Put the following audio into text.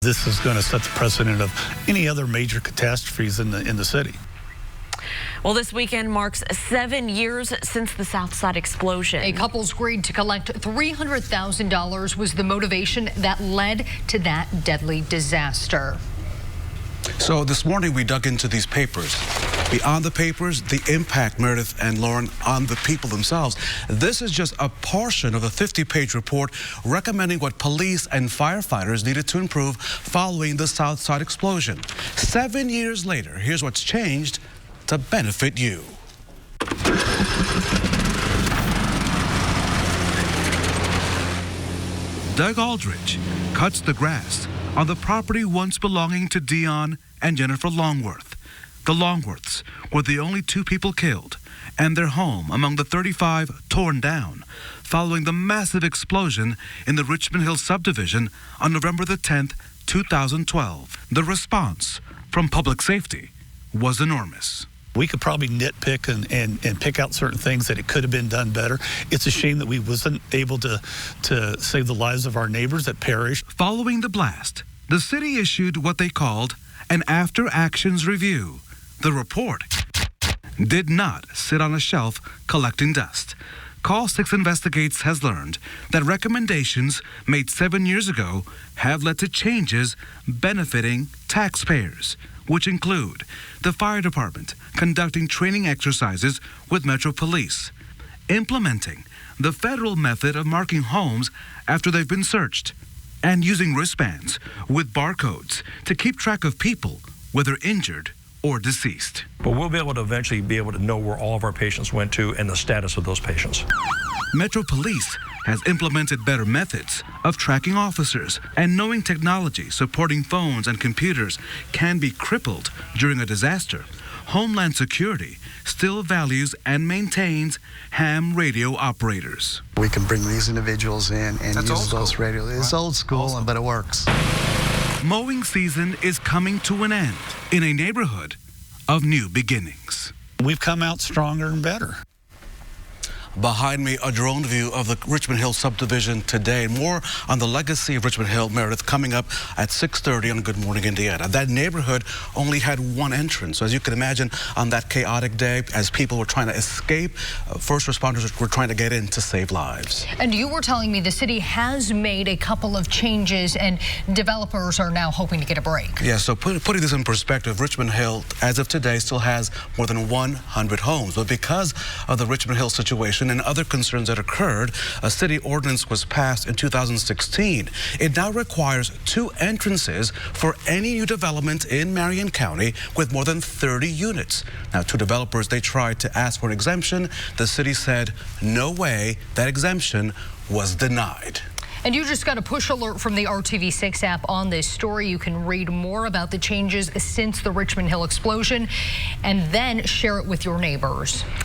This is going to set the precedent of any other major catastrophes in the city. Well, this weekend marks 7 years since the Southside explosion. A couple's agreed to collect $300,000 was the motivation that led to that deadly disaster. So this morning we dug into these papers. Beyond the papers, the impact, Meredith and Lauren, on the people themselves. This is just a portion of a 50-page report recommending what police and firefighters needed to improve following the Southside explosion. 7 years later, here's what's changed to benefit you. Doug Aldridge cuts the grass on the property once belonging to Dion and Jennifer Longworth. The Longworths were the only two people killed, and their home among the 35 torn down following the massive explosion in the Richmond Hill subdivision on November the 10th, 2012. The response from public safety was enormous. We could probably nitpick and pick out certain things that it could have been done better. It's a shame that we wasn't able to save the lives of our neighbors that perished. Following the blast, the city issued what they called an after-actions review. The report did not sit on a shelf collecting dust. Call 6 Investigates has learned that recommendations made 7 years ago have led to changes benefiting taxpayers, which include the fire department conducting training exercises with Metro Police, implementing the federal method of marking homes after they've been searched, and using wristbands with barcodes to keep track of people, whether injured or deceased. But we'll be able to eventually be able to know where all of our patients went to and the status of those patients. Metro Police has implemented better methods of tracking officers, and knowing technology supporting phones and computers can be crippled during a disaster. Homeland Security still values and maintains ham radio operators. We can bring these individuals in and use those radios. It's old school, but it works. Mowing season is coming to an end in a neighborhood of new beginnings. We've come out stronger and better. Behind me, a drone view of the Richmond Hill subdivision today. More on the legacy of Richmond Hill, Meredith, coming up at 6:30 on Good Morning Indiana. That neighborhood only had one entrance. So as you can imagine, on that chaotic day, as people were trying to escape, first responders were trying to get in to save lives. And you were telling me the city has made a couple of changes and developers are now hoping to get a break. Yeah, so putting this in perspective, Richmond Hill, as of today, still has more than 100 homes. But because of the Richmond Hill situation and other concerns that occurred, a city ordinance was passed in 2016. It now requires 2 entrances for any new development in Marion County with more than 30 units. Now, 2 developers, they tried to ask for an exemption. The city said, no way. That exemption was denied. And you just got a push alert from the RTV6 app on this story. You can read more about the changes since the Richmond Hill explosion and then share it with your neighbors.